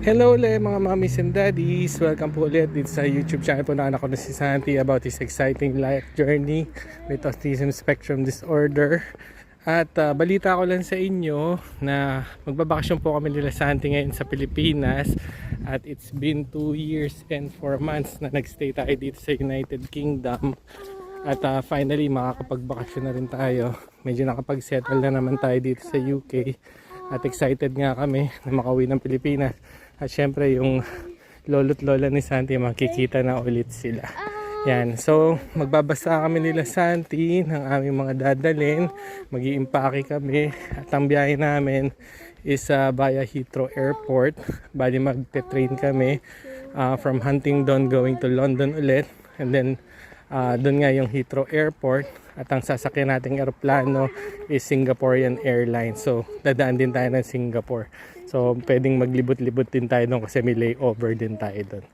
Hello ulit mga mommies and daddies. Welcome po ulit dito sa YouTube channel po na anak ko na si Santi about his exciting life journey with autism spectrum disorder. At balita ko lang sa inyo na magbabakasyon po kami nila Santi ngayon sa Pilipinas. At it's been 2 years and 4 months na nagstay tayo dito sa United Kingdom. At finally makakapagbakasyon na rin tayo. Medyo nakapag-settle na naman tayo dito sa UK. At excited nga kami na makauwi ng Pilipinas. At syempre yung lolo't lola ni Santi makikita na ulit sila. Yan. So magbabasa kami nila Santi ng aming mga dadalhin. Mag-iimpake kami. At ang biyahe namin is via Heathrow Airport. Bali magte-train kami from Huntingdon going to London ulit. And then doon nga yung Heathrow Airport. At ang sasakyan nating eroplano is Singaporean Airlines. So dadaan din tayo ng Singapore. So pwedeng maglibot-libot din tayo doon kasi may layover din tayo doon.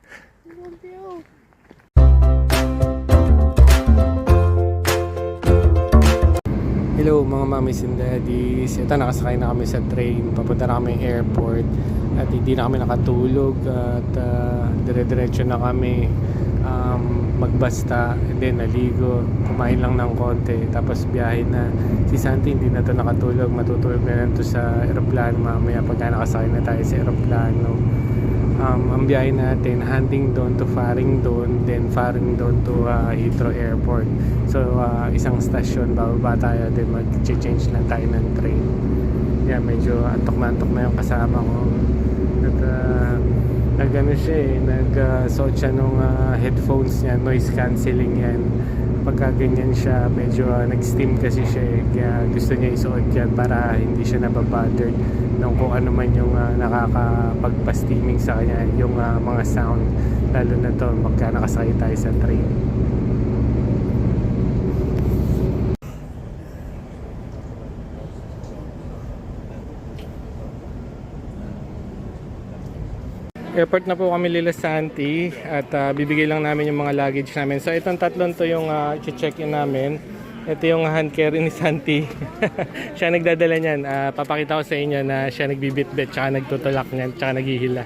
Hello mga mommies and daddies. Ito, nakasakay na kami sa train. Papunta na kami airport. At hindi na kami nakatulog. At dire-diretso na kami magbasta. And then naligo. Kumain lang ng konti. Tapos biyahe na. Si Santi hindi na to nakatulog. Matutulog na lang to sa aeroplano mamaya pagka nakasakay na tayo sa aeroplano. Ang biyahe natin Huntingdon to Farringdon, then Farringdon to Heathrow Airport. So isang stasyon bababa tayo, then mag-change lang tayo ng train. Yeah, medyo antok na yung kasama ko. Nag-ano siya nag-suot siya nung headphones niya, noise cancelling yan. Pagka ganyan siya, medyo nag-steam kasi siya kaya gusto niya isuot yan para hindi siya nababothered ng kung ano man yung nakakapagpa-steaming sa kanya, yung mga sound, lalo na to magka nakasakay tayo sa train. Airport na po kami Lila Santi at bibigay lang namin yung mga luggage namin. So itong tatlong to yung i-check-in namin. Ito yung hand carry ni Santi. Siya nagdadala niyan. Papakita ko sa inyo na siya nagbibitbit, tsaka nagtutulak niyan, tsaka naghihila.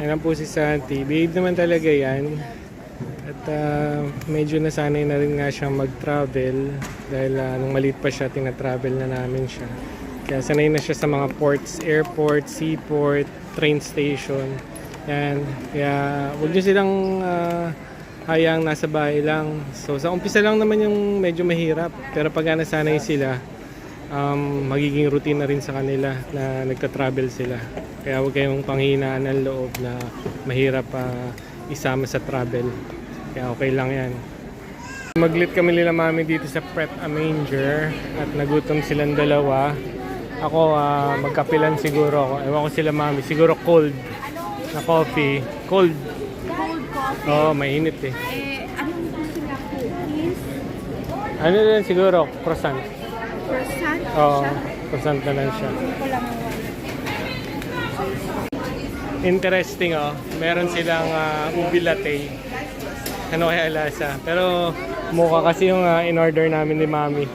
Yan po si Santi. Behave naman talaga yan. At medyo nasanay na rin nga siyang mag-travel. Dahil nung maliit pa siya, tina-travel na namin siya. Kaya sanay na siya sa mga ports, airport, seaport, train station. Yan. Kaya huwag niyo silang hayang nasa bahay lang. So sa umpisa lang naman yung medyo mahirap. Pero pag nasanay sila, magiging routine na rin sa kanila na nagka-travel sila. Kaya huwag kayong panghinaan ng loob na mahirap isama sa travel. Kaya okay lang yan. Maglit kami nila mami dito sa Pret a Manger at nagutom silang dalawa. Ako magkapilan siguro ako. Ewan ko sila mami, siguro cold na coffee. Cold? Cold coffee? Oo, mainit eh. Anong gusto niya? Cookies? Ano din siguro? Croissant? Croissant? Oo, croissant na lang siya. Hindi ko lang Interesting meron silang ubi latte. Ano kaya lasa? Pero mukha kasi yung in-order namin ni Mami.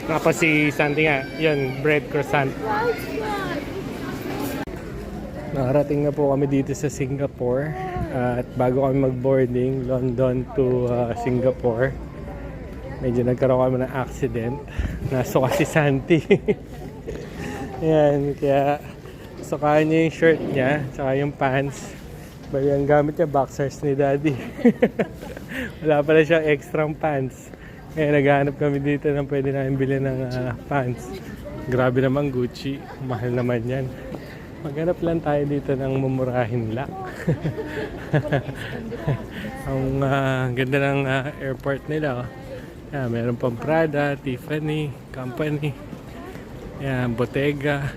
Tapos si Santi nga, yun, bread croissant. Nakarating na po kami dito sa Singapore. At bago kami mag-boarding, London to Singapore, medyo nagkaroon kami ng accident. Nasuka si Santi. Yan, kaya sukahan niya yung shirt niya, saka yung pants. Bali, ang gamit niya, boxers ni Daddy. Wala pala siyang extra pants. Kaya naghahanap kami dito ng pwede namin bilhin ng pants. Grabe naman Gucci. Mahal naman yan. Maghanap lang tayo dito ng mumurahin lang. Ang ganda ng airport nila. Meron pang Prada, Tiffany, Company. Bottega.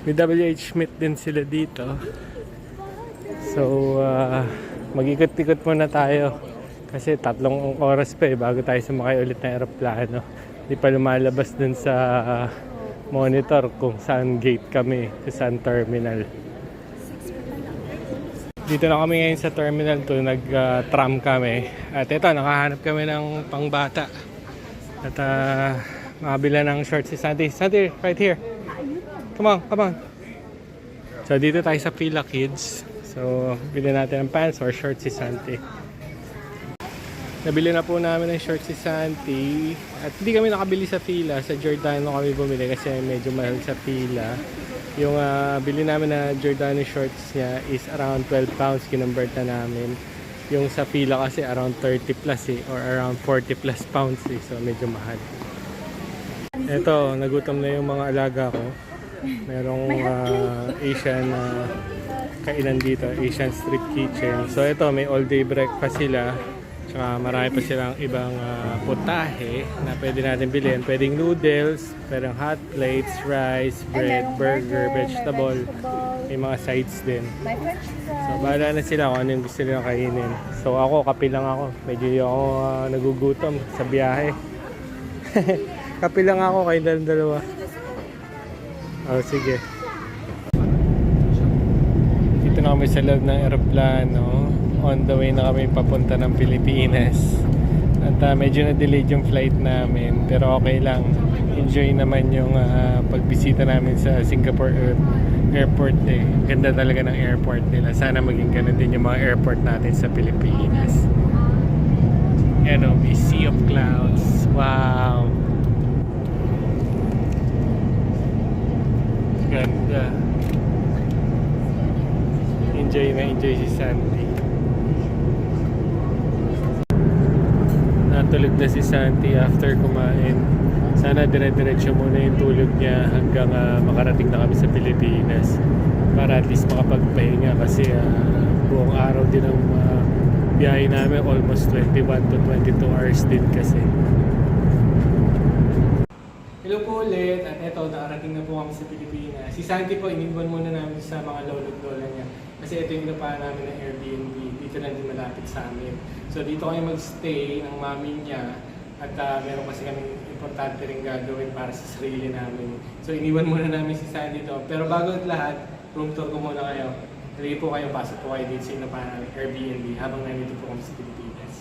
May WH Smith din sila dito. So, mag-ikot-ikot muna tayo. Kasi 3 oras pa bago tayo sumakay ulit ng aeroplano. Hindi pa lumalabas dun sa monitor kung saan gate kami, sa saan terminal. Dito na kami ngayon sa Terminal 2, nag-tram kami. At ito, nakahanap kami ng pangbata. At makabila ng shorts si Santi. Santi, right here. Come on, come on. So dito tayo sa Fila Kids. So, bili natin ng pants or shorts si Santi. Nabili na po namin ng shorts si Santi. At hindi kami nakabili sa Fila. Sa Giordano kami bumili kasi medyo mahal sa Fila. Yung bili namin na Giordano shorts niya is around 12 pounds. Kinonvert na namin. Yung sa Fila kasi around 30 plus or around 40 plus pounds So, medyo mahal. Eto, nagutom na yung mga alaga ko. Merong Asian kainan dito, Asian Street Kitchen. So ito, may all day breakfast sila. Tsaka marami pa silang ibang putahe na pwede natin bilhin. Pwedeng noodles, pwedeng hot plates, rice, bread, burger, vegetable. May mga sides din. So bahala na sila kung ano yung gusto nila kainin. So ako, kape lang ako. Medyo ako nagugutom sa biyahe. Kape lang ako, kayo dalawa. Oh, sige. Dito na kami sa loob ng aeroplano. On the way na kami papunta ng Pilipinas. At medyo na-delayed yung flight namin. Pero okay lang. Enjoy naman yung pagbisita namin sa Singapore airport Ganda talaga ng airport nila. Sana maging ganun din yung mga airport natin sa Pilipinas. Ano, may sea of clouds. Wow! Ganda. Enjoy na enjoy si Santi. Natulog na si Santi after kumain. Sana dire-diretso muna yung tulog niya hanggang makarating na kami sa Pilipinas. Para at least makapagpahinga kasi buong araw din ang biyahe namin. Almost 21 to 22 hours din kasi. Hello po ulit, at eto, nakarating na po kami sa Pilipinas. Si Santi po, iniwan muna namin sa mga lolo't lola niya. Kasi ito yung napahan namin ng Airbnb, dito lang din malapit sa amin. So dito kayo magstay ng mami niya, at meron kasi kami importante rin gagawin para sa sarili namin. So iniwan muna namin si Santi dito. Pero bago at lahat, room tour ko muna kayo. Halika po kayo, pasok po kayo dito sa napahan namin Airbnb habang nandito po kami sa Pilipinas.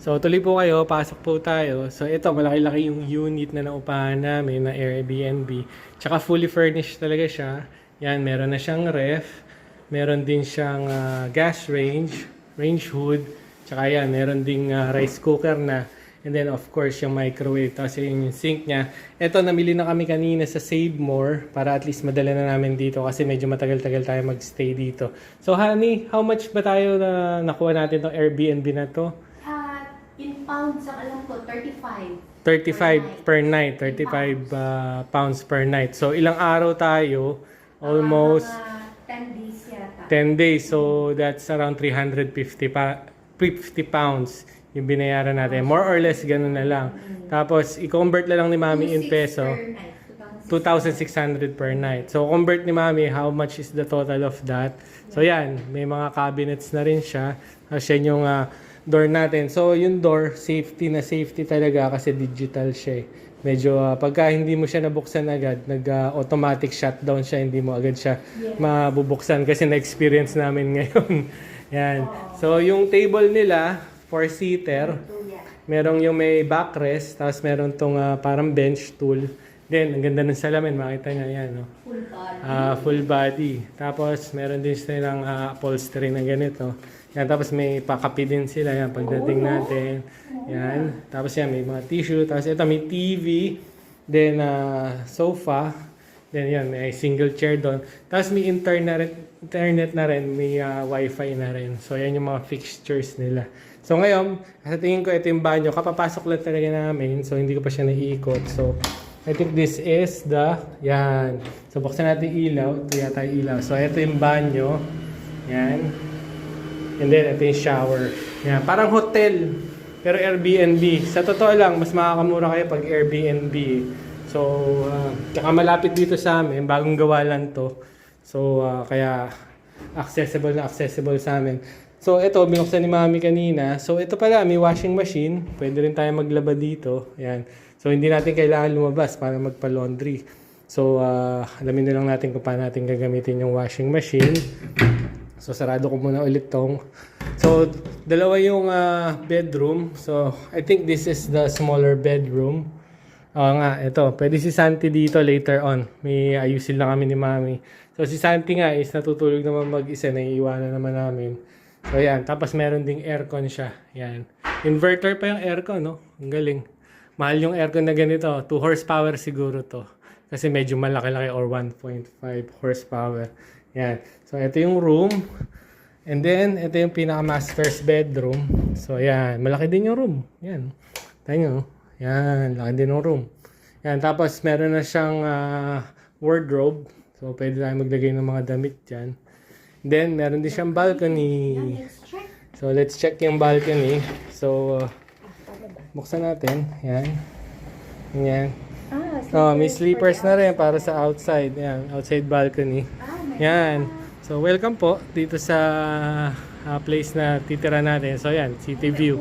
So tuloy po kayo, pasok po tayo. So ito, malaki-laki yung unit na naupahan namin na Airbnb. Tsaka fully furnished talaga siya. Yan, meron na siyang ref. Meron din siyang gas range hood. Tsaka yan, meron ding rice cooker na. And then of course yung microwave. Tapos yung sink niya. Ito, namili na kami kanina sa Save More para at least madala na namin dito kasi medyo matagal-tagal tayo magstay dito. So honey, how much ba tayo na nakuha natin tong Airbnb na to? In pounds, ang alam ko, 35. 35 per night. 35 pounds per night. So ilang araw tayo? Almost 10 days yata. 10 days. So that's around 350 pounds yung binayaran natin. More or less ganun na lang. Tapos i-convert na lang ni Mami in peso. 2,600 per night. So convert ni Mami, how much is the total of that? So yan, may mga cabinets na rin siya. Tapos yan yung door natin. So yung door, safety na safety talaga kasi digital siya. Medyo pagka hindi mo siya nabuksan agad, nag-automatic shutdown siya, hindi mo agad siya mabubuksan kasi na-experience namin ngayon. Yan. So yung table nila, 4-seater. Merong yung may backrest, tapos meron tong parang bench tool. Then, ang ganda ng salamin, makita nyo yan, no? Full body. Full body. Tapos, meron din silang upholstery na ganito. Yan, tapos may pakapi din sila, yan, pagdating natin. Yan. Tapos yan, may mga tissue. Tapos ito, may TV. Then, sofa. Then, yan, may single chair doon. Tapos may internet na rin, may wifi na rin. So, yan yung mga fixtures nila. So, ngayon, sa tingin ko, ito yung banyo. Kapapasok lang talaga namin. So, hindi ko pa siya naiikot. So, I think this is yan. So, buksan natin ilaw. Ito yata yung ilaw. So, ito yung banyo. Yan. And then, ito yung shower. Yan. Parang hotel. Pero Airbnb. Sa totoo lang, mas makakamura kayo pag Airbnb. So, tsaka malapit dito sa amin. Bagong gawa lang to. So, kaya accessible na accessible sa amin. So, ito, binuksan ni Mami kanina. So, ito pala, may washing machine. Pwede rin tayo maglaba dito. Yan. So, hindi natin kailangan lumabas para magpa-laundry. So, alamin na lang natin kung paano natin gagamitin yung washing machine. So, sarado ko muna ulit tong. So, dalawa yung bedroom. So, I think this is the smaller bedroom. Oo nga, ito. Pwede si Santi dito later on. May ayusin lang kami ni Mami. So, si Santi nga is natutulog naman mag-isa. Naiiwanan naman namin. So, yan. Tapos, meron ding aircon siya. Yan. Inverter pa yung aircon, no? Ang galing. Mahal yung aircon na ganito. 2 horsepower siguro to. Kasi medyo malaki-laki or 1.5 horsepower. Yan. So, ito yung room. And then, ito yung pinaka-master's bedroom. So, yan. Malaki din yung room. Yan. Tayo nyo. Yan. Laki din yung room. Yan. Tapos, meron na siyang wardrobe. So, pwede tayo maglagay ng mga damit dyan. Then, meron din siyang balcony. So, let's check yung balcony. So, buksan natin. Yan. Yan. May sleepers na rin para sa outside. Yan. Outside balcony. Yan. So, welcome po dito sa place na titira natin. So, yan. City view.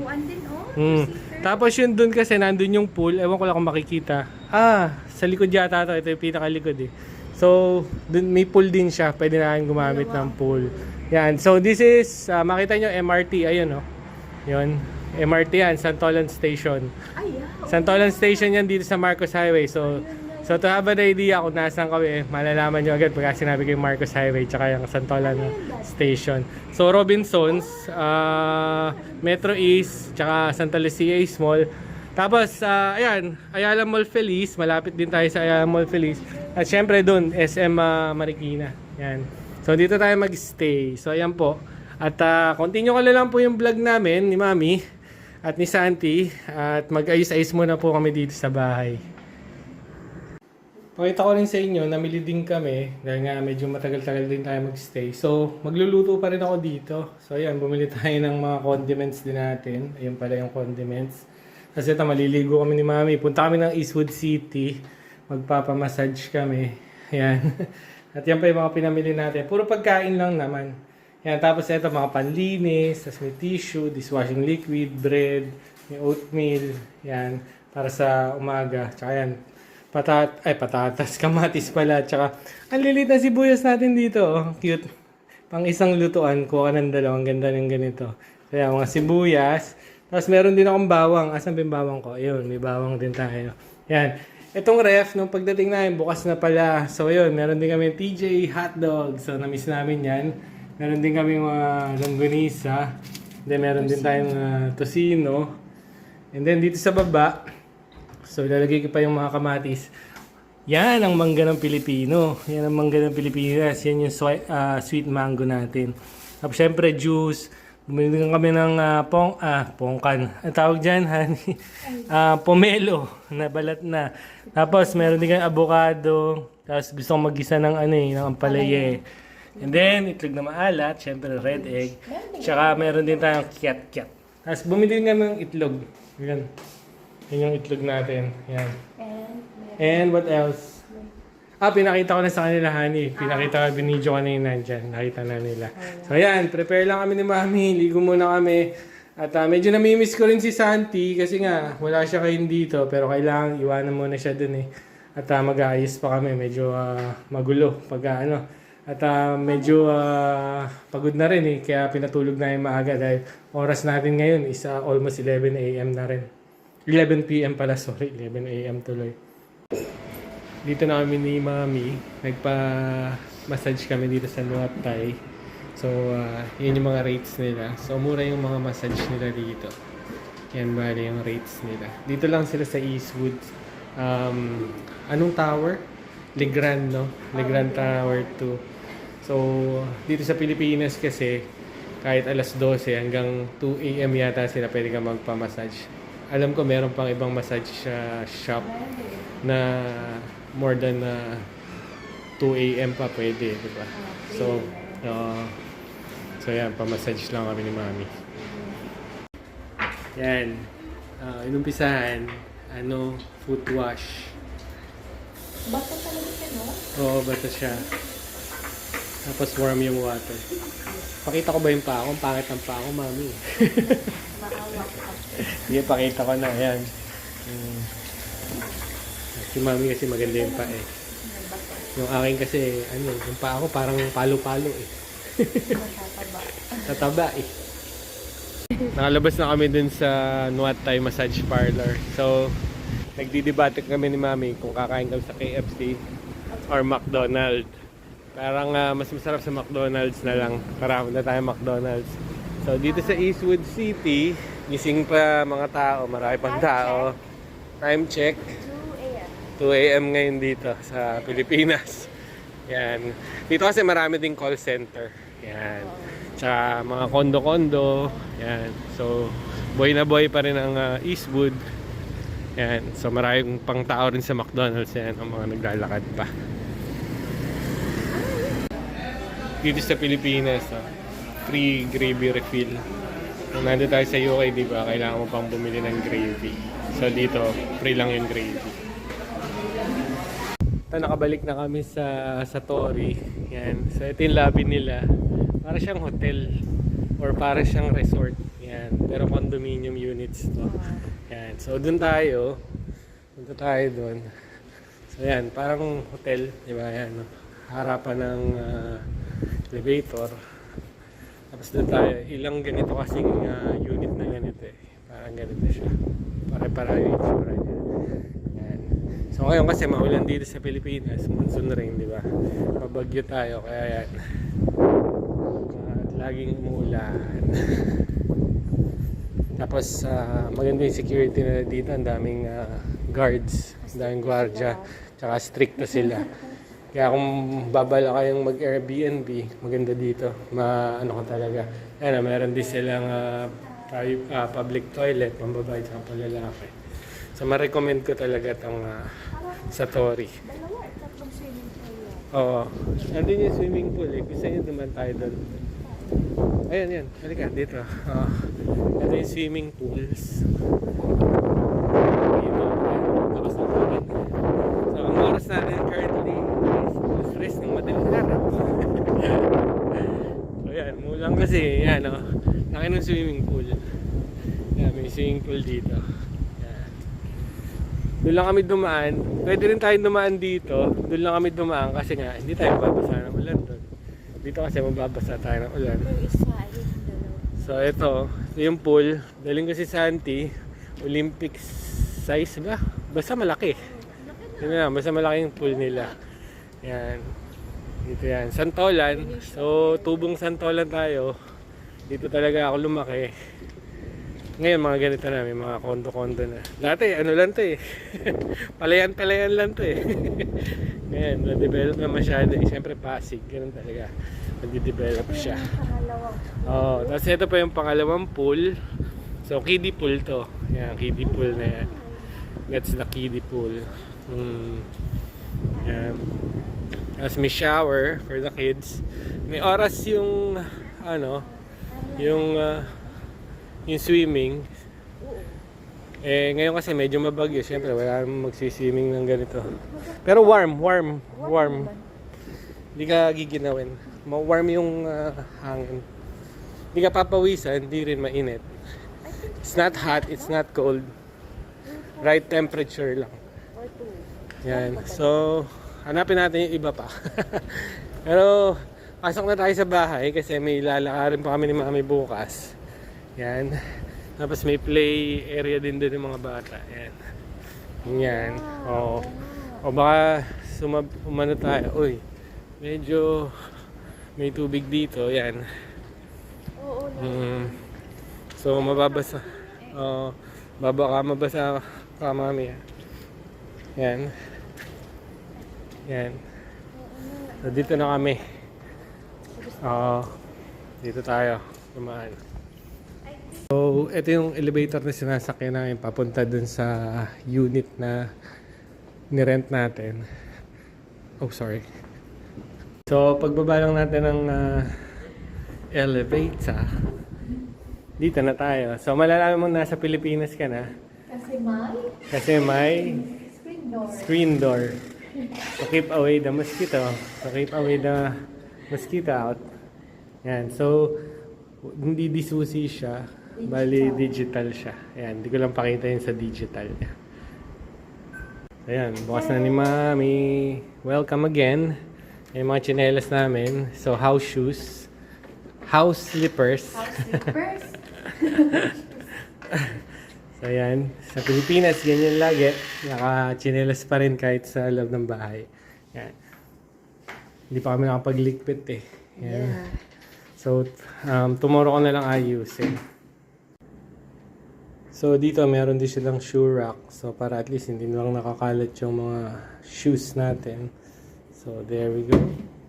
Tapos yun dun kasi nandun yung pool. Ewan ko lang kung makikita. Sa likod yata to. Ito yung pinakalikod eh. So, dun may pool din siya. Pwede na kayong gumamit ng pool. Yan. So, this is, makita nyo MRT. Ayun, no? Yun. MRT yan. Santolan Station. Santolan Station yan dito sa Marcos Highway. So to have an idea kung nasaan kami, malalaman nyo agad pagka sinabi ko yung Marcos Highway tsaka yung Santolan Station. So, Robinsons, Metro East, tsaka Santa Lucia East Mall. Tapos, ayan, Ayala Mall Feliz. Malapit din tayo sa Ayala Mall Feliz. At syempre dun, SM Marikina. Yan. So, dito tayo mag-stay. So, ayan po. At continue ko lang po yung vlog namin ni Mami at ni Santi. At mag-ayos-ayos muna po kami dito sa bahay. Pakita ko rin sa inyo, namili din kami dahil nga medyo matagal-tagal din tayo magstay. So, magluluto pa rin ako dito. So, ayan, bumili tayo ng mga condiments din natin. Ayun pala yung condiments. Kasi ito, maliligo kami ni Mami. Punta kami ng Eastwood City. Magpapamassage kami. Ayan. At yan pa yung mga pinamili natin. Puro pagkain lang naman. Ayan, tapos ito, mga panlinis. Tapos may tissue, dishwashing liquid, bread, may oatmeal. Ayan, para sa umaga. Tsaka yan. Patatas, kamatis pala, tsaka ang lilit na sibuyas natin dito, oh. Cute. Pang isang lutuan, kuha ka ng dalawang ganda ng ganito. Kaya mga sibuyas, tapos meron din akong bawang. Asan ba yung bawang ko? Ayun, may bawang din tayo. Yan. Itong ref, nung pagdating namin, bukas na pala. So, ayun, meron din kami TJ hotdog. So, na-miss namin yan. Meron din kami mga longganisa. Then, meron din tayong tocino. And then, dito sa baba, so, lalagay ko pa yung mga kamatis. Yan ang mangga ng Pilipino. Yan ang mangga ng Pilipinas. Yan yung sweet mango natin. Tapos, syempre, juice. Bumili din kami ng pongkan. Ang tawag dyan, honey. Pomelo. Nabalat na. Tapos, meron din kami avocado. Tapos, gusto kong mag-isa ng ng ampalaya. And then, itlog na maalat. Syempre, red egg. Tsaka, meron din tayong kiat-kiat. Tapos, bumili din kami ng itlog. Yan. Yan yung itlog natin. Yan. And what else? Pinakita ko na sa kanila, honey. Pinakita ko, binidyo ko na yun nandyan. Nakita na nila. So, ayan. Prepare lang kami ni Mami. Ligo muna kami. At medyo namimiss ko rin si Santi kasi nga, wala siya kayo dito. Pero kailangan iwanan muna siya dun eh. At mag-aayos pa kami. Medyo magulo pag At medyo pagod na rin eh. Kaya pinatulog na yung maaga dahil oras natin ngayon is almost 11 a.m. na rin. 11 p.m. pala, sorry. 11 a.m. tuloy. Dito na kami ni Mami. Nagpa-massage kami dito sa Nuat Thai. So, yun yung mga rates nila. So, mura yung mga massage nila dito. Yan bali yung rates nila. Dito lang sila sa Eastwood. Anong tower? Legrand, no? Legrand Tower 2. So, dito sa Pilipinas kasi, kahit alas 12 hanggang 2 a.m. yata sila pwede ka magpa-massage. Alam ko meron pang ibang massage shop na more than 2 a.m. pa pwede, di ba? So yan, pa-massage lang kami ni Mami. Yan. Inumpisahan, foot wash. Bata talaga siya, no? Oo, bata siya. Tapos warm yung water. Pakita ko ba yung paa ko? Ang pangit ng paa ko, Mami. Maawa ka. Sige, pakita ko na. Ayan. Si Mami kasi maganda yung paa eh. Yung akin kasi, yung paa ko parang palo-palo eh. Tataba. Tataba eh. Nakalabas na kami dun sa Nuat Thai Massage Parlor. So, nagdidebate kami ni Mami kung kakain kami sa KFC or McDonald's. Parang mas masarap sa McDonald's na lang. Karami na tayo McDonald's. So, dito sa Eastwood City, gising pa mga tao, marami pang tao. Time check. 2 a.m. ngayon dito sa Pilipinas. Yan. Dito kasi marami ding call center. Yan. Tsaka mga kondo-kondo. Yan. So, boy na boy pa rin ang Eastwood. Yan. So, maraming pang tao rin sa McDonald's. Yan. Ang mga naglalakad pa. Dito sa Pilipinas, free gravy refill. Kung nandito tayo sa UK, di ba, kailangan mo pang bumili ng gravy. So, dito, free lang yung gravy. Ito, nakabalik na kami sa Tori. Yan. So, ito yung lobby nila. Para siyang hotel or para siyang resort. Yan. Pero condominium units to. Yan. So, dun tayo. Punta tayo dun. So, yan. Parang hotel. Di ba? Yan. Harapan ng elevator. Tapos dun tayo. Ilang ganito kasing unit na ganito eh. Parang ganito siya. Pare-para yung itsura niya. Yan. So ngayon kasi maulan dito sa Pilipinas, monsoon rain, di ba? Mabagyo tayo, kaya yan. Laging umuulan. Tapos maganda yung security na dito, ang daming guards, ang daming gwardiya, tsaka stricto sila. Kaya kung babala kayong mag-Airbnb, maganda dito. Ano ka talaga. Yan, meron din silang public toilet, pambabae at palalaki. So, ma-recommend ko talaga itong sa Tori. Dalawa, tatlong swimming pool. Oo. Nandun yung swimming pool eh. Gusto nyo naman tayo doon. Ayan, yan. Halika, dito. Ito yung swimming pools. Dito. Tapos na natin. So, ang oras natin currently is rest ng madaling araw. So, yan. Mulang kasi, yan o. Laki ng swimming pool. Yan, may swimming pool dito. Doon lang kami dumaan. Pwede rin tayong dumaan dito. Doon lang kami dumaan kasi nga hindi tayo mababasa ng ulan doon. Dito kasi mababasa tayo ng ulan. So ito yung pool. Daling kasi Santi. Olympic size ba? Basta malaki. Yun na, basta malaki yung pool nila. Yan. Dito yan. Santolan. So tubong Santolan tayo. Dito talaga ako lumaki. Ngayon mga ganito na, may mga kondo-kondo na. Dati ano lang to eh. Palayan-palayan lang to eh. Ngayon, na-develop na masyado eh. Siyempre Pasig, ganun talaga. Nag-develop siya. Oh, tapos ito pa yung pangalawang pool. So kiddie pool to. Yan, kiddie pool na yan. That's the kiddie pool. Yan. Tapos may shower for the kids. May oras yung yung swimming. Eh ngayon kasi medyo mabagyo, syempre wala namang magsiswimming ng ganito. Pero warm. Hindi ka giginawin. Warm yung hangin. Hindi ka papawisan, hindi rin mainit. It's not hot, it's not cold. Right temperature lang. Yan. So, hanapin natin yung iba pa. Pero pasok na tayo sa bahay kasi may lalakarin pa kami ni Mami bukas. Yan. Tapos may play area din doon ng mga bata. Yan. Yan. O baka umano tayo. Uy, medyo may tubig dito. Yan. So mababasa. Baka mabasa ka, Mami. Yan. Yan. So dito na kami. Dito tayo. Dumaan. So, ito yung elevator na sinasakyan namin papunta dun sa unit na nirent natin. Oh, sorry. So, pagbaba lang natin ng elevator, dito na tayo. So, malalaman mo nasa Pilipinas ka na. Kasi may screen door. To keep away the mosquito. To keep away the mosquito out. Yan. So, hindi disusi siya. Bali, digital siya. Ayan, hindi ko lang pakita yun sa digital niya. Ayan, bukas na ni Mami. Welcome again. Yung mga tsinelas namin. So, house shoes. house slippers. House slippers. So yan, sa Pilipinas, ganyan lagi. Naka-chinelas pa rin kahit sa loob ng bahay. Yan. Hindi pa kami nakapaglikpit eh. Yan. Yeah. So, tomorrow ko na lang ayusin. So, dito meron din silang shoe rack. So, para at least hindi na lang nakakalat yung mga shoes natin. So, there we go.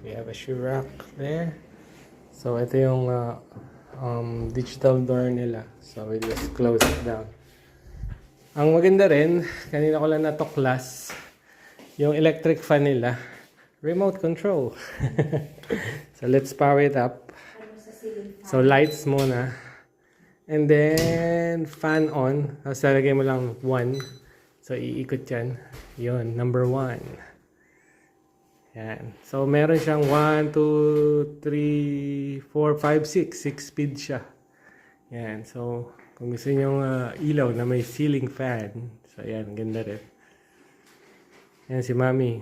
We have a shoe rack there. So, ito yung digital door nila. So, we just close it down. Ang maganda rin, kanina ko lang natuklas, yung electric fan nila, remote control. So, let's power it up. Ano sa ceiling fan? So, lights muna. And then, fan on. Tapos, lalagay mo lang 1. So, iikot yan. Yun, number 1. Yan. So, meron siyang 1, 2, 3, 4, 5, 6. 6 speed siya. Yan. So, kung gusto nyo ilaw na may ceiling fan. So, yan. Ganda rin. Yan si Mami.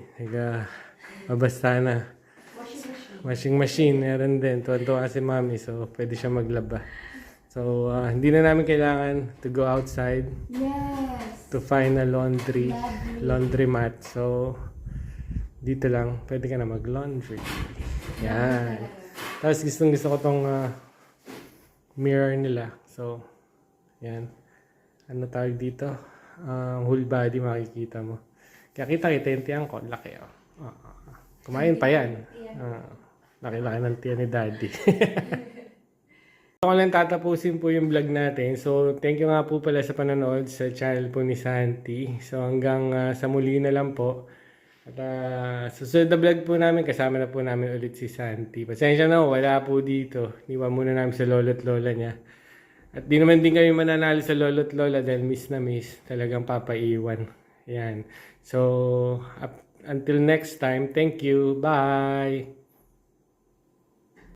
Mabasta na. Washing machine. Meron din. Tuwan-tuwa si Mami. So, pwede siya maglaba. So, hindi na namin kailangan to go outside Yes. to find a laundry mat. So, dito lang. Pwede ka na mag-laundry. Yan. Tapos, gusto ko tong mirror nila. So, yan. Ano tawag dito? Whole body makikita mo. Kaya kita yung tiyan ko. Laki oh. Kumain pa yan. Laki-laki ng tiyan ni Daddy. Ako lang tatapusin po yung vlog natin. So, thank you nga po pala sa panonood sa channel po ni Santi. So, hanggang sa muli na lang po. At susunod na vlog po namin, kasama na po namin ulit si Santi. Pasensya na, wala po dito. Iwan muna namin sa lolo't lola niya. At di naman din kami mananalo sa lolo't lola dahil miss na miss. Talagang papaiwan. Yan. So, until next time, thank you. Bye!